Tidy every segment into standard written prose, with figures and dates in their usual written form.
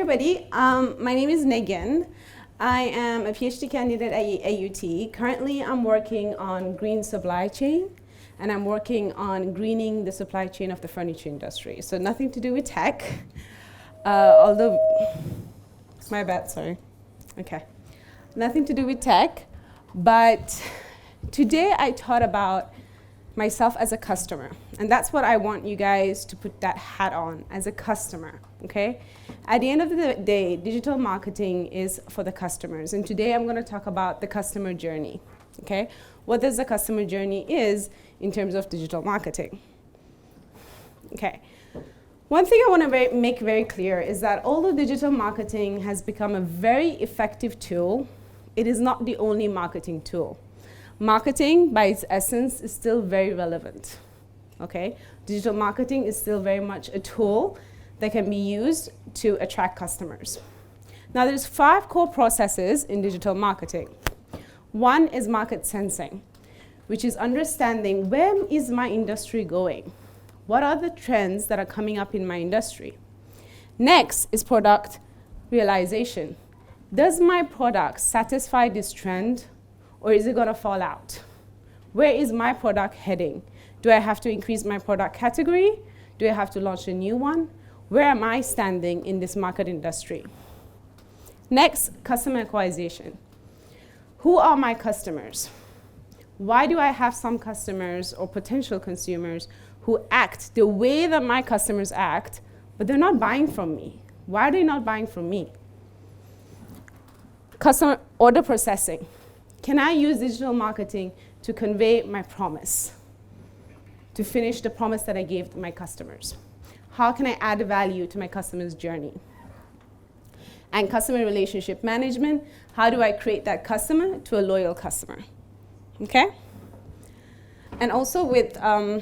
everybody. My name is Negin. I am a PhD candidate at AUT. Currently, I'm working on green supply chain, and I'm working on greening the supply chain of the furniture industry. So nothing to do with tech, although, my bad, sorry. Okay, nothing to do with tech, but today I thought about myself as a customer, and that's what I want you guys to put that hat on, as a customer, okay? At the end of the day, digital marketing is for the customers, and today I'm gonna talk about the customer journey, okay? What does the customer journey is in terms of digital marketing? Okay, one thing I wanna make very clear is that although digital marketing has become a very effective tool, it is not the only marketing tool. Marketing, by its essence, is still very relevant, okay? Digital marketing is still very much a tool that can be used to attract customers. Now, there's 5 core processes in digital marketing. One is market sensing, which is understanding where is my industry going? What are the trends that are coming up in my industry? Next is product realization. Does my product satisfy this trend? Or is it going to fall out? Where is my product heading? Do I have to increase my product category? Do I have to launch a new one? Where am I standing in this market industry? Next, customer acquisition. Who are my customers? Why do I have some customers or potential consumers who act the way that my customers act, but they're not buying from me? Why are they not buying from me? Customer order processing. Can I use digital marketing to convey my promise, to finish the promise that I gave to my customers? How can I add value to my customer's journey? And customer relationship management, how do I create that customer to a loyal customer? Okay? And also with, I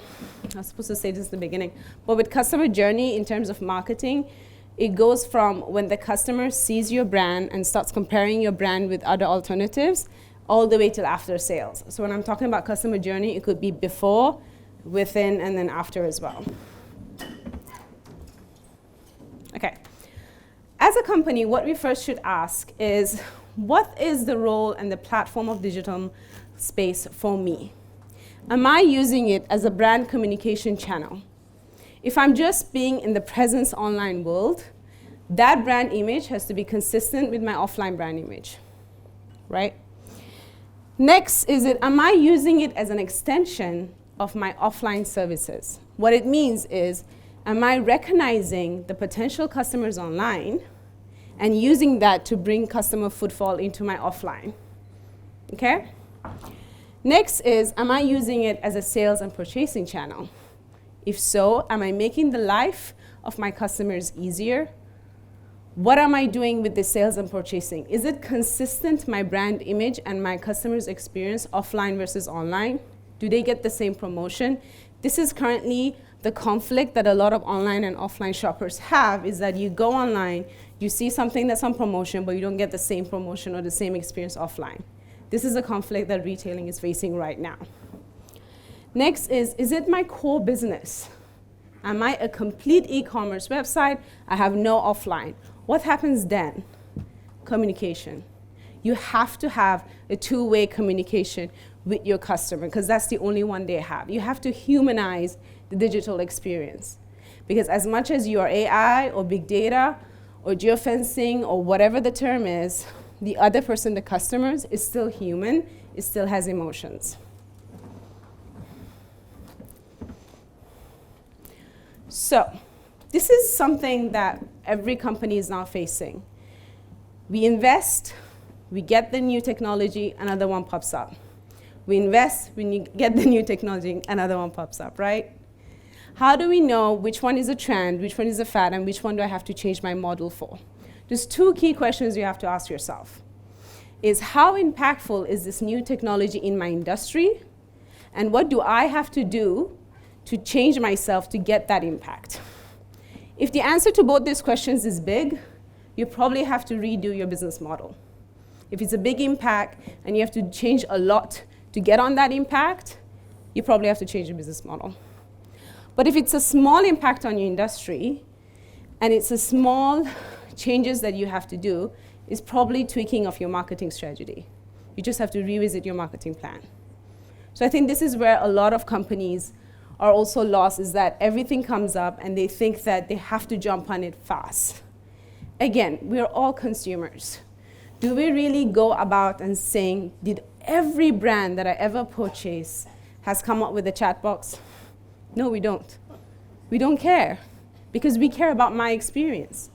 was supposed to say this in the beginning, but with customer journey in terms of marketing, it goes from when the customer sees your brand and starts comparing your brand with other alternatives, all the way till after sales. So when I'm talking about customer journey, it could be before, within, and then after as well. Okay. As a company, what we first should ask is, what is the role and the platform of digital space for me? Am I using it as a brand communication channel? If I'm just being in the presence online world, that brand image has to be consistent with my offline brand image, right? Next is am I using it as an extension of my offline services? What it means is, am I recognizing the potential customers online and using that to bring customer footfall into my offline? Okay? Next is, am I using it as a sales and purchasing channel? If so, am I making the life of my customers easier? What am I doing with the sales and purchasing? Is it consistent, my brand image and my customers' experience offline versus online? Do they get the same promotion? This is currently the conflict that a lot of online and offline shoppers have, is that you go online, you see something that's on promotion, but you don't get the same promotion or the same experience offline. This is a conflict that retailing is facing right now. Next is it my core business? Am I a complete e-commerce website? I have no offline. What happens then? Communication. You have to have a two-way communication with your customer, because that's the only one they have. You have to humanize the digital experience. Because as much as you are AI or big data or geo-fencing or whatever the term is, the other person, the customers, is still human, it still has emotions. So, this is something that every company is now facing. We invest, we get the new technology, another one pops up. We invest, we get the new technology, another one pops up, right? How do we know which one is a trend, which one is a fad, and which one do I have to change my model for? There's 2 key questions you have to ask yourself. Is how impactful is this new technology in my industry? And what do I have to do to change myself to get that impact? If the answer to both these questions is big, you probably have to redo your business model. If it's a big impact and you have to change a lot to get on that impact, you probably have to change your business model. But if it's a small impact on your industry and it's a small changes that you have to do is probably tweaking of your marketing strategy. You just have to revisit your marketing plan. So I think this is where a lot of companies are also lost, is that everything comes up and they think that they have to jump on it fast. Again, we're all consumers. Do we really go about and saying, did every brand that I ever purchased has come up with a chat box? No, we don't. We don't care, because we care about my experience.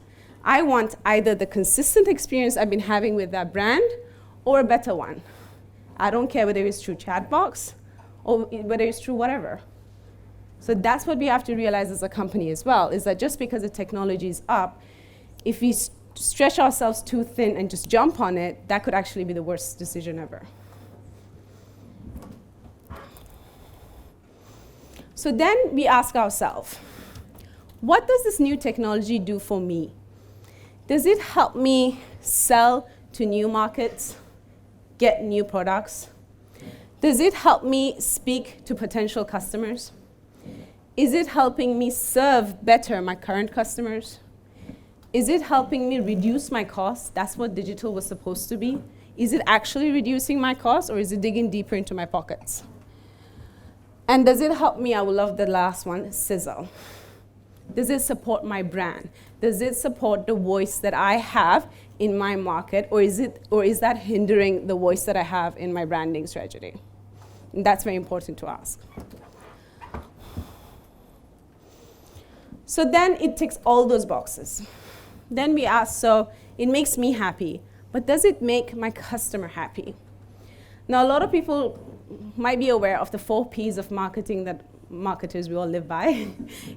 I want either the consistent experience I've been having with that brand or a better one. I don't care whether it's through chat box or whether it's through whatever. So that's what we have to realize as a company as well, is that just because the technology is up, if we stretch ourselves too thin and just jump on it, that could actually be the worst decision ever. So then we ask ourselves, what does this new technology do for me? Does it help me sell to new markets, get new products? Does it help me speak to potential customers? Is it helping me serve better my current customers? Is it helping me reduce my costs? That's what digital was supposed to be. Is it actually reducing my costs, or is it digging deeper into my pockets? And does it help me, I will love the last one, sizzle. Does it support my brand? Does it support the voice that I have in my market, or is that hindering the voice that I have in my branding strategy? And that's very important to ask. So then it ticks all those boxes. Then we ask, so it makes me happy, but does it make my customer happy? Now, a lot of people might be aware of the 4 Ps of marketing that marketers we all live by.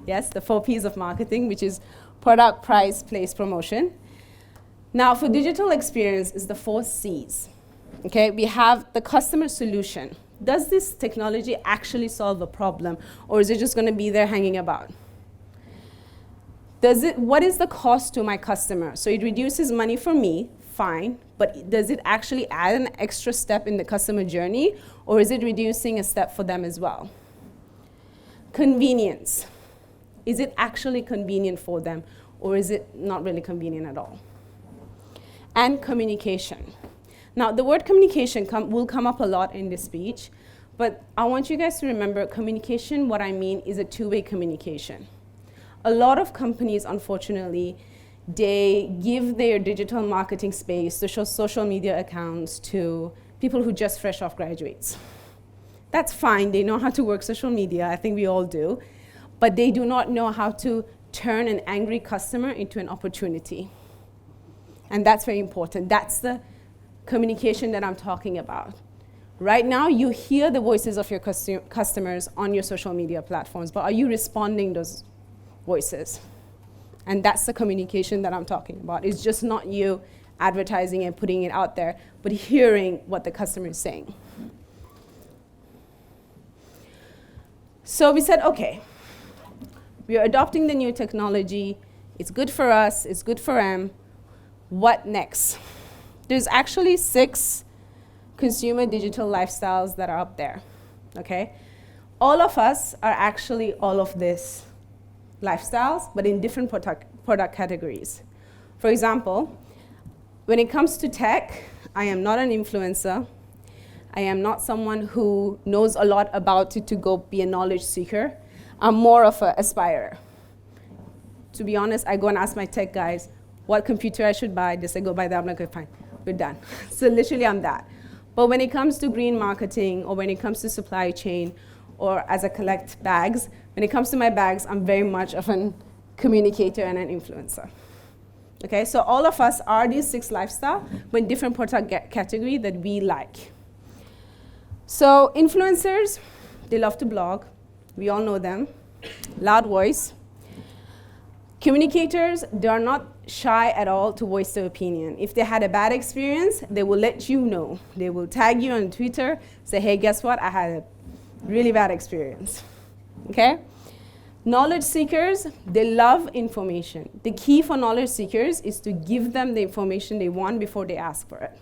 Yes, the 4 Ps of marketing, which is product, price, place, promotion. Now, for digital experience, is the 4 Cs. Okay, we have the customer solution. Does this technology actually solve a problem, or is it just going to be there hanging about? What is the cost to my customer? So it reduces money for me, fine, but does it actually add an extra step in the customer journey, or is it reducing a step for them as well? Convenience. Is it actually convenient for them, or is it not really convenient at all? And communication. Now, the word communication will come up a lot in this speech, but I want you guys to remember communication, what I mean is a two-way communication. A lot of companies, unfortunately, they give their digital marketing space, social media accounts, to people who just fresh off graduates. That's fine, they know how to work social media, I think we all do, but they do not know how to turn an angry customer into an opportunity. And that's very important. That's the communication that I'm talking about. Right now, you hear the voices of your customers on your social media platforms, but are you responding those voices? And that's the communication that I'm talking about. It's just not you advertising and putting it out there, but hearing what the customer is saying. So we said, okay, we are adopting the new technology. It's good for us, it's good for them. What next? There's actually 6 consumer digital lifestyles that are up there, okay? All of us are actually all of this lifestyles, but in different product categories. For example, when it comes to tech, I am not an influencer. I am not someone who knows a lot about it to go be a knowledge seeker. I'm more of an aspirer. To be honest, I go and ask my tech guys what computer I should buy. They say, go buy that. I'm like, okay, fine, we're done. So literally I'm that. But when it comes to green marketing, or when it comes to supply chain, or as I collect bags, when it comes to my bags, I'm very much of a communicator and an influencer. Okay, so all of us are these 6 lifestyles, but in different product category that we like. So influencers, they love to blog. We all know them. Loud voice. Communicators, they are not shy at all to voice their opinion. If they had a bad experience, they will let you know. They will tag you on Twitter, say, hey, guess what? I had a really bad experience. Okay? Knowledge seekers, they love information. The key for knowledge seekers is to give them the information they want before they ask for it.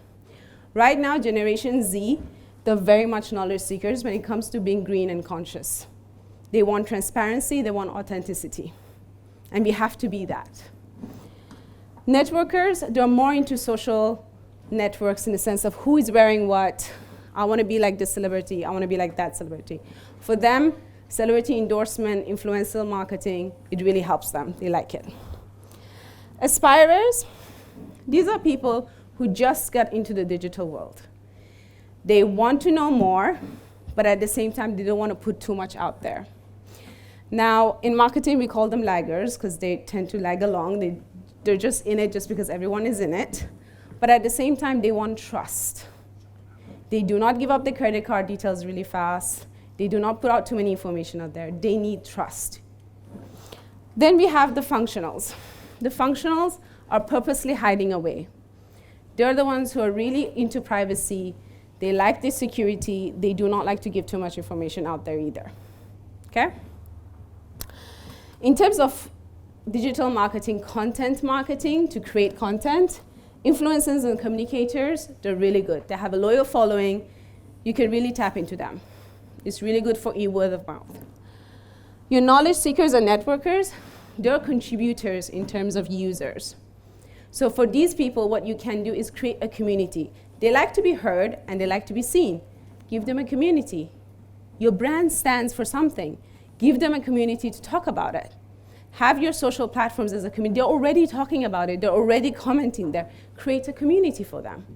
Right now, Generation Z, they're very much knowledge seekers when it comes to being green and conscious. They want transparency, they want authenticity. And we have to be that. Networkers, they're more into social networks in the sense of who is wearing what. I want to be like this celebrity. I want to be like that celebrity. For them, celebrity endorsement, influencer marketing, it really helps them. They like it. Aspirers, these are people who just got into the digital world. They want to know more, but at the same time, they don't want to put too much out there. Now, in marketing, we call them laggers because they tend to lag along. They're just in it just because everyone is in it. But at the same time, they want trust. They do not give up their credit card details really fast. They do not put out too many information out there. They need trust. Then we have the functionals. The functionals are purposely hiding away. They're the ones who are really into privacy. They like the security. They do not like to give too much information out there either. Okay? In terms of digital marketing, content marketing, to create content, influencers and communicators, they're really good. They have a loyal following. You can really tap into them. It's really good for word of mouth. Your knowledge seekers and networkers, they're contributors in terms of users. So for these people, what you can do is create a community. They like to be heard and they like to be seen. Give them a community. Your brand stands for something. Give them a community to talk about it. Have your social platforms as a community. They're already talking about it. They're already commenting there. Create a community for them.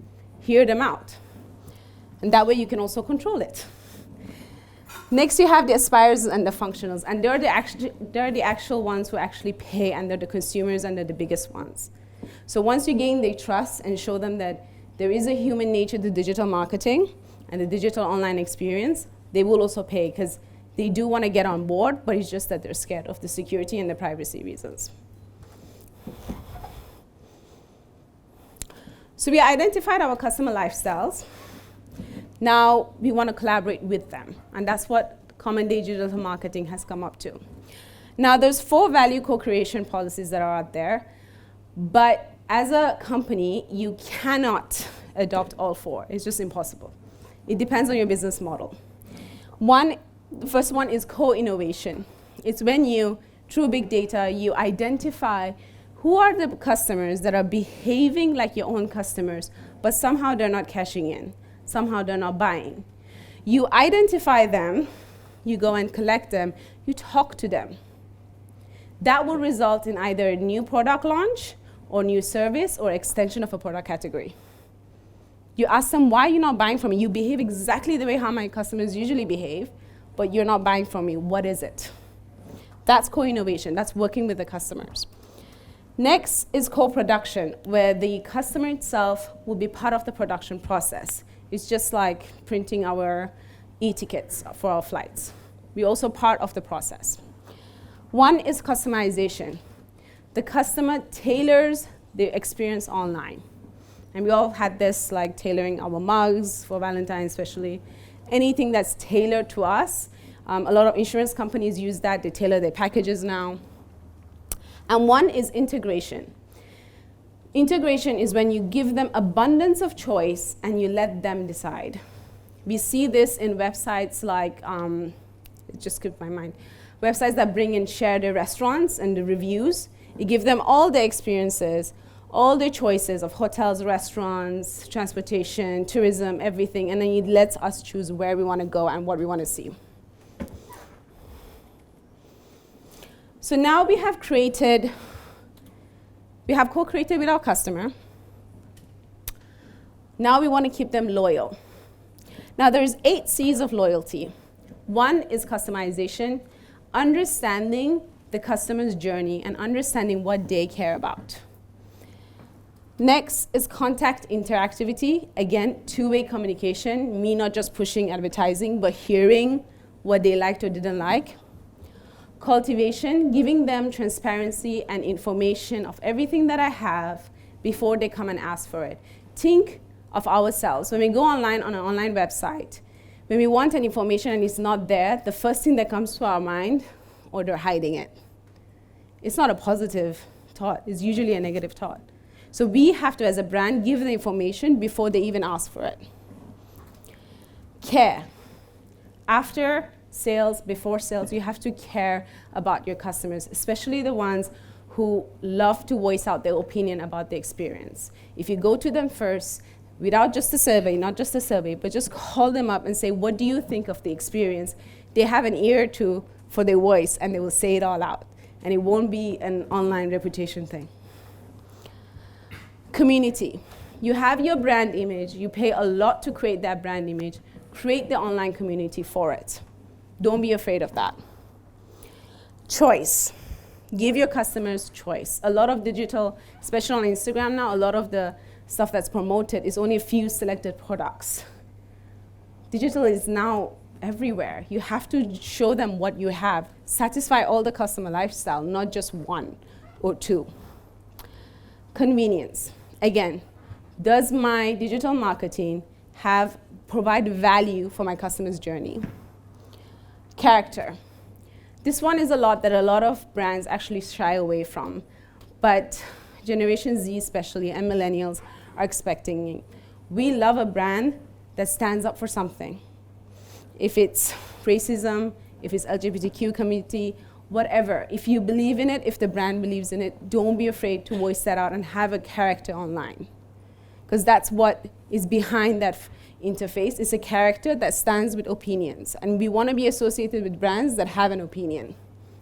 Hear them out. And that way you can also control it. Next, you have the aspirers and the functionals. And they're the actual ones who actually pay, and they're the consumers, and they're the biggest ones. So once you gain their trust and show them that there is a human nature to digital marketing and the digital online experience, they will also pay because they do want to get on board, but it's just that they're scared of the security and the privacy reasons. So we identified our customer lifestyles. Now we want to collaborate with them, and that's what Common Day Digital Marketing has come up to. Now there's 4 value co-creation policies that are out there, but as a company, you cannot adopt all 4. It's just impossible. It depends on your business model. The first one is co-innovation. It's when you, through big data, you identify who are the customers that are behaving like your own customers, but somehow they're not cashing in. Somehow they're not buying. You identify them, you go and collect them, you talk to them. That will result in either a new product launch or new service or extension of a product category. You ask them, why are you not buying from me? You behave exactly the way how my customers usually behave, but you're not buying from me. What is it? That's co-innovation. That's working with the customers. Next is co-production, where the customer itself will be part of the production process. It's just like printing our e-tickets for our flights. We're also part of the process. One is customization. The customer tailors the experience online. And we all had this, like tailoring our mugs for Valentine's especially. Anything that's tailored to us. A lot of insurance companies use that. They tailor their packages now. And one is integration. Integration is when you give them abundance of choice and you let them decide. We see this in websites like, it just skipped my mind, websites that bring and share their restaurants and the reviews. You give them all the experiences, all the choices of hotels, restaurants, transportation, tourism, everything, and then it lets us choose where we want to go and what we want to see. So now we have co-created with our customer. Now we want to keep them loyal. Now there's 8 C's of loyalty. One is customization, understanding the customer's journey and understanding what they care about. Next is contact interactivity. Again, 2-way communication, me not just pushing advertising, but hearing what they liked or didn't like. Cultivation, giving them transparency and information of everything that I have before they come and ask for it. Think of ourselves. When we go online on an online website, when we want an information and it's not there, the first thing that comes to our mind, or they're hiding it. It's not a positive thought. It's usually a negative thought. So we have to, as a brand, give the information before they even ask for it. Care. After sales, before sales, you have to care about your customers, especially the ones who love to voice out their opinion about the experience. If you go to them first, without just a survey, not just a survey, but just call them up and say, what do you think of the experience? They have an ear to for their voice, and they will say it all out. And it won't be an online reputation thing. Community. You have your brand image. You pay a lot to create that brand image. Create the online community for it. Don't be afraid of that. Choice. Give your customers choice. A lot of digital, especially on Instagram now, a lot of the stuff that's promoted is only a few selected products. Digital is now everywhere. You have to show them what you have. Satisfy all the customer lifestyle, not just one or two. Convenience. Again, does my digital marketing provide value for my customer's journey? Character. This one is a lot that a lot of brands actually shy away from, but Generation Z especially and millennials are expecting. We love a brand that stands up for something. If it's racism, if it's LGBTQ community, whatever. If you believe in it, if the brand believes in it, don't be afraid to voice that out and have a character online. Because that's what is behind that interface. It's a character that stands with opinions. And we want to be associated with brands that have an opinion.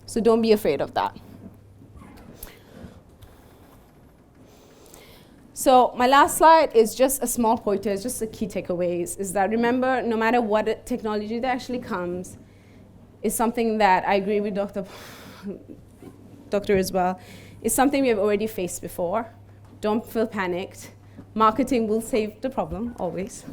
So don't be afraid of that. So my last slide is just a small pointer, it's just the key takeaways, is that remember, no matter what technology that actually comes, is something that I agree with Doctor as well, is something we have already faced before. Don't feel panicked. Marketing will save the problem, always.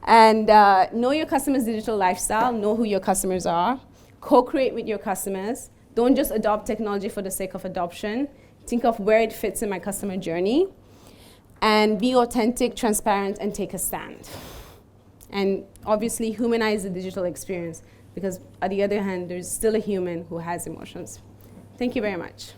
And know your customers' digital lifestyle, know who your customers are, co-create with your customers. Don't just adopt technology for the sake of adoption. Think of where it fits in my customer journey. And be authentic, transparent, and take a stand. And obviously humanize the digital experience, because on the other hand, there's still a human who has emotions. Thank you very much.